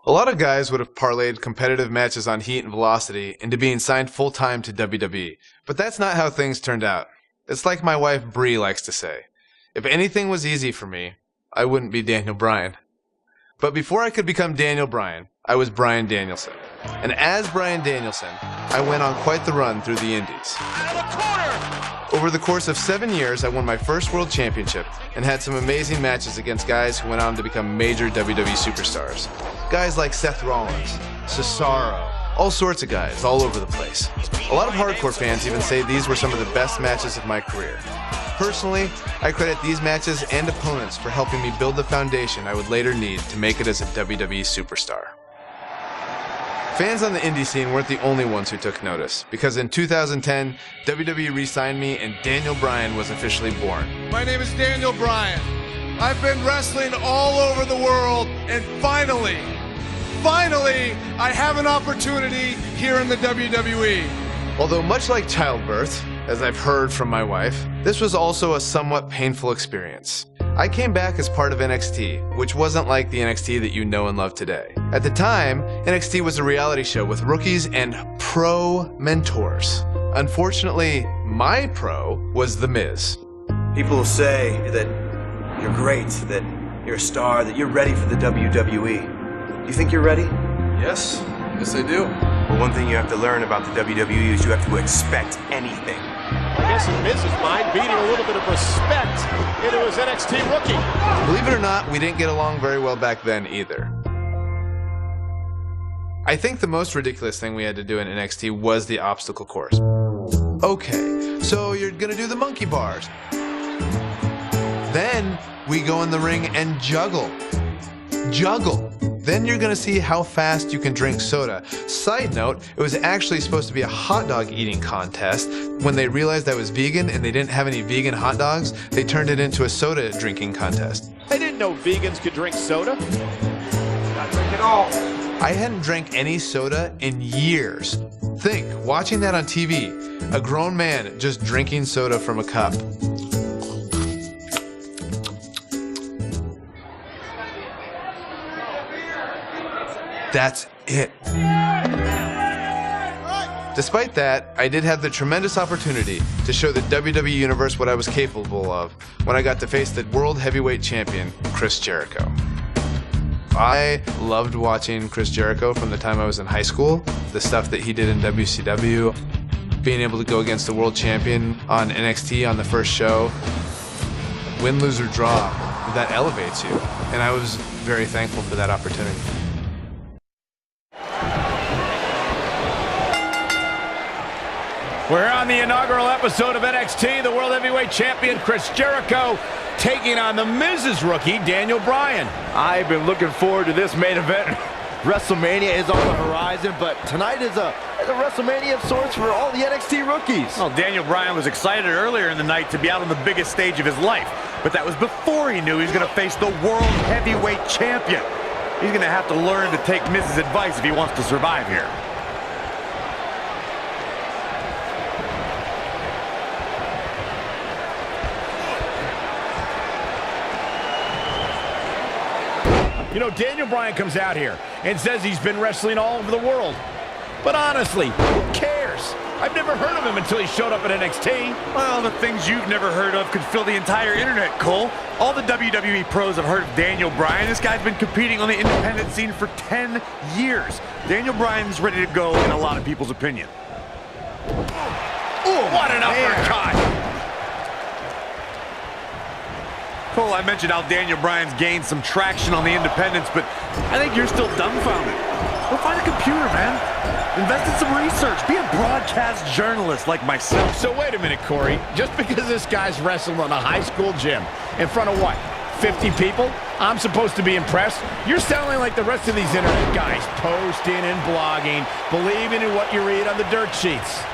A lot of guys would have parlayed competitive matches on Heat and Velocity into being signed full-time to WWE, but that's not how things turned out. It's like my wife Bree likes to say, if anything was easy for me, I wouldn't be Daniel Bryan. But before I could become Daniel Bryan, I was Bryan Danielson. And as Bryan Danielson, I went on quite the run through the Indies. Over the course of 7 years, I won my first World Championship and had some amazing matches against guys who went on to become major WWE superstars. Guys like Seth Rollins, Cesaro, all sorts of guys all over the place. A lot of hardcore fans even say these were some of the best matches of my career. Personally, I credit these matches and opponents for helping me build the foundation I would later need to make it as a WWE superstar. Fans on the indie scene weren't the only ones who took notice, because in 2010, WWE re-signed me and Daniel Bryan was officially born. My name is Daniel Bryan. I've been wrestling all over the world, and finally, I have an opportunity here in the WWE. Although much like childbirth, as I've heard from my wife, this was also a somewhat painful experience. I came back as part of NXT, which wasn't like the NXT that you know and love today. At the time, NXT was a reality show with rookies and pro mentors. Unfortunately, my pro was The Miz. People will say that you're great, that you're a star, that you're ready for the WWE. You think you're ready? Yes I do. Well, one thing you have to learn about the WWE is you have to expect anything. I guess in Miz's mind, beating a little bit of respect into his NXT rookie. Believe it or not, we didn't get along very well back then either. I think the most ridiculous thing we had to do in NXT was the obstacle course. Okay, so you're gonna do the monkey bars. Then we go in the ring and juggle. Then you're gonna see how fast you can drink soda. Side note, it was actually supposed to be a hot dog eating contest. When they realized I was vegan and they didn't have any vegan hot dogs, they turned it into a soda drinking contest. I didn't know vegans could drink soda. Not drink it all. I hadn't drank any soda in years. Think, watching that on TV, a grown man just drinking soda from a cup. That's it. Despite that, I did have the tremendous opportunity to show the WWE Universe what I was capable of when I got to face the World Heavyweight Champion, Chris Jericho. I loved watching Chris Jericho from the time I was in high school, the stuff that he did in WCW, being able to go against the World Champion on NXT on the first show. Win, lose, or draw, that elevates you, and I was very thankful for that opportunity. We're on the inaugural episode of NXT. The World Heavyweight Champion Chris Jericho taking on the Miz's rookie, Daniel Bryan. I've been looking forward to this main event. WrestleMania is on the horizon, but tonight is a WrestleMania of sorts for all the NXT rookies. Well, Daniel Bryan was excited earlier in the night to be out on the biggest stage of his life, but that was before he knew he was going to face the World Heavyweight Champion. He's going to have to learn to take Miz's advice if he wants to survive here. You know, Daniel Bryan comes out here and says he's been wrestling all over the world. But honestly, who cares? I've never heard of him until he showed up at NXT. Well, the things you've never heard of could fill the entire internet, Cole. All the WWE pros have heard of Daniel Bryan. This guy's been competing on the independent scene for 10 years. Daniel Bryan's ready to go in a lot of people's opinion. Oh, what an uppercut! Cole, I mentioned how Daniel Bryan's gained some traction on the independents, but I think you're still dumbfounded. Go find a computer, man. Invest in some research. Be a broadcast journalist like myself. So wait a minute, Corey. Just because this guy's wrestled in a high school gym in front of what, 50 people? I'm supposed to be impressed? You're sounding like the rest of these internet guys, posting and blogging, believing in what you read on the dirt sheets.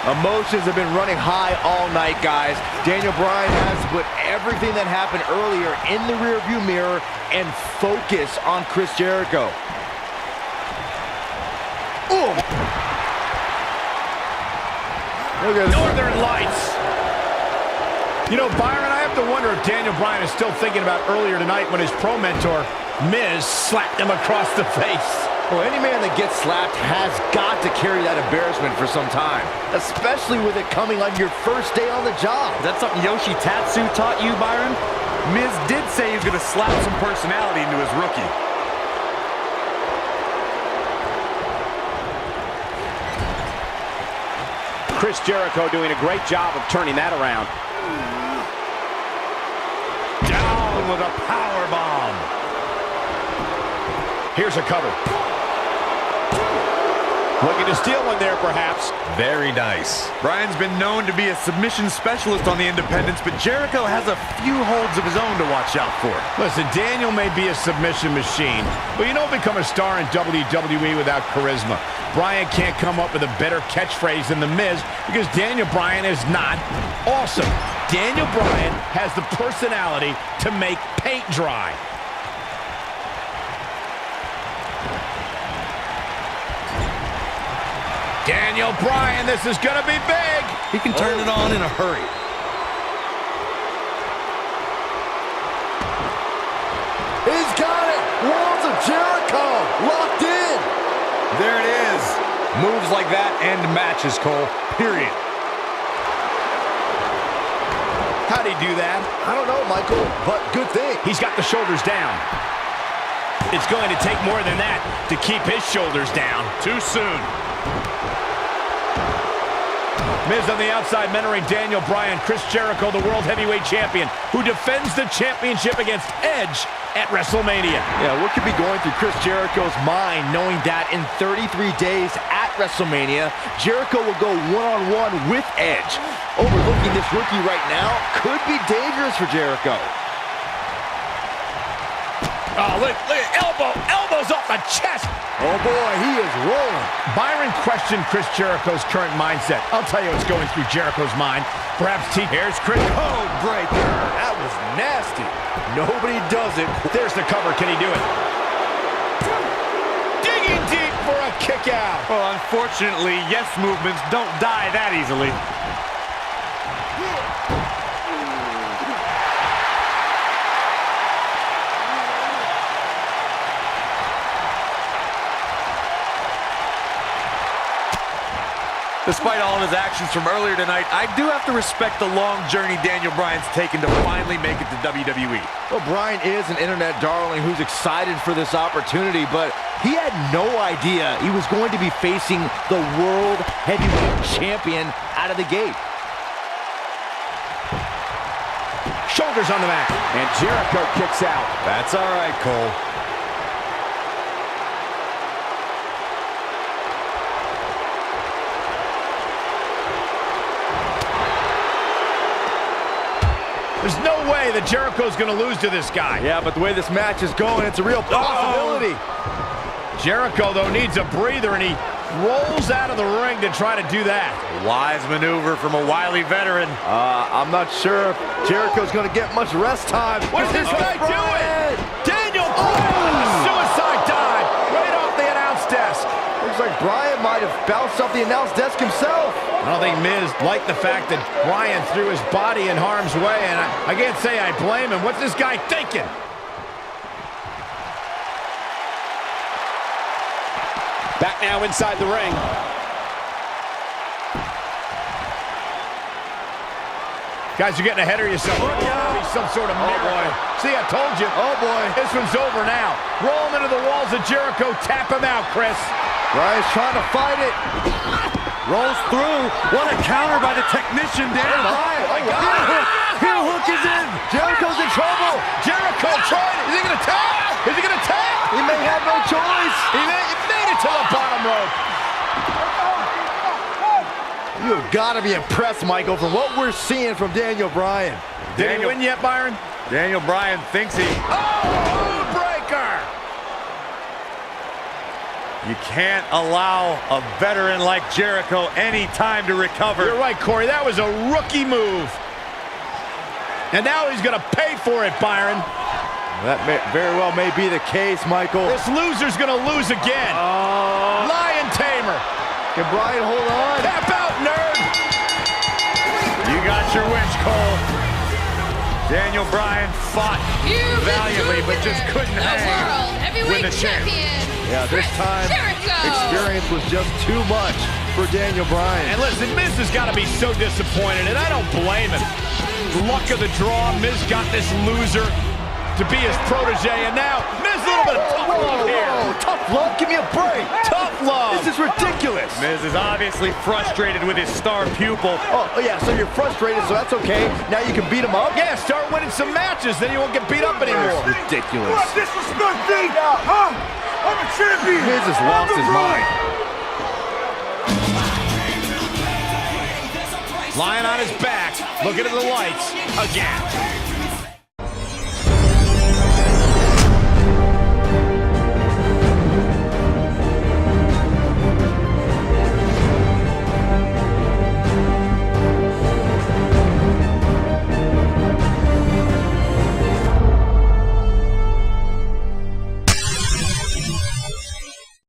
Emotions have been running high all night, guys. Daniel Bryan has to put everything that happened earlier in the rearview mirror and focus on Chris Jericho. Look at this. Northern Lights. You know, Byron, I have to wonder if Daniel Bryan is still thinking about earlier tonight when his pro mentor, Miz, slapped him across the face. Well, any man that gets slapped has got to carry that embarrassment for some time, especially with it coming on your first day on the job. Is that something Yoshi Tatsu taught you, Byron? Miz did say he was going to slap some personality into his rookie. Chris Jericho doing a great job of turning that around. Down with a power bomb. Here's a cover. Looking to steal one there, perhaps. Very nice. Bryan's been known to be a submission specialist on the independents, but Jericho has a few holds of his own to watch out for. Listen, Daniel may be a submission machine, but you don't become a star in WWE without charisma. Bryan can't come up with a better catchphrase than The Miz because Daniel Bryan is not awesome. Daniel Bryan has the personality to make paint dry. Daniel Bryan, this is going to be big. He can turn it on in a hurry. He's got it. Walls of Jericho locked in. There it is. Moves like that end matches, Cole. Period. How'd he do that? I don't know, Michael, but good thing. He's got the shoulders down. It's going to take more than that to keep his shoulders down. Too soon. Miz on the outside mentoring Daniel Bryan. Chris Jericho, the World Heavyweight Champion, who defends the championship against Edge at Wrestlemania. Yeah, what could be going through Chris Jericho's mind knowing that in 33 days at WrestleMania, Jericho will go one-on-one with Edge. Overlooking this rookie right now could be dangerous for Jericho. Oh, look, elbows off the chest. Oh boy, he is rolling. Byron questioned Chris Jericho's current mindset. I'll tell you what's going through Jericho's mind. Perhaps here's Chris. Code breaker. That was nasty. Nobody does it. There's the cover. Can he do it? Digging deep for a kick out. Well, unfortunately, yes movements don't die that easily. Despite all of his actions from earlier tonight, I do have to respect the long journey Daniel Bryan's taken to finally make it to WWE. Well, Bryan is an internet darling who's excited for this opportunity, but he had no idea he was going to be facing the World Heavyweight Champion out of the gate. Shoulders on the mat. And Jericho kicks out. That's all right, Cole. There's no way that Jericho's going to lose to this guy. Yeah, but the way this match is going, it's a real possibility. Jericho, though, needs a breather, and he rolls out of the ring to try to do that. Wise maneuver from a wily veteran. I'm not sure if Jericho's going to get much rest time. What's this guy doing? Daniel Bryan, a suicide dive right off the announce desk. Looks like Bryan might have bounced off the announce desk himself. I don't think Miz liked the fact that Bryan threw his body in harm's way, and I can't say I blame him. What's this guy thinking? Back now inside the ring. Guys, you're getting ahead of yourself. Look out. He's some sort of boy. See, I told you. Oh, boy. This one's over now. Roll him into the walls of Jericho. Tap him out, Chris. Bryan's trying to fight it. Rolls through. What a counter by the technician, Daniel Bryan. Oh, my God. Heel hook is in. Jericho's in trouble. Jericho tried it. Is he going to tap? Is he going to tap? He may have no choice. He made it to the bottom rope. You've got to be impressed, Michael, from what we're seeing from Daniel Bryan. Did he win yet, Byron? Daniel Bryan thinks he... Oh, breaker! You can't allow a veteran like Jericho any time to recover. You're right, Corey. That was a rookie move. And now he's going to pay for it, Byron. That very well may be the case, Michael. This loser's going to lose again. Lion Tamer. Can Bryan hold on? Tap out, nerd. Daniel Bryan fought valiantly, but just couldn't hang with the champ. Yeah, this time, experience was just too much for Daniel Bryan. And listen, Miz has got to be so disappointed, and I don't blame him. Luck of the draw, Miz got this loser to be his protege, and now Miz a little bit of tough love here. Tough love? Give me a break. Tough love. This is ridiculous. Miz is obviously frustrated with his star pupil. Oh, yeah, so you're frustrated, so that's okay. Now you can beat him up? Yeah, start winning some matches, then you won't get beat up anymore. Ridiculous. Disrespect me! Huh? I'm a champion! Miz has lost his mind. Lying on his back, looking at the lights again.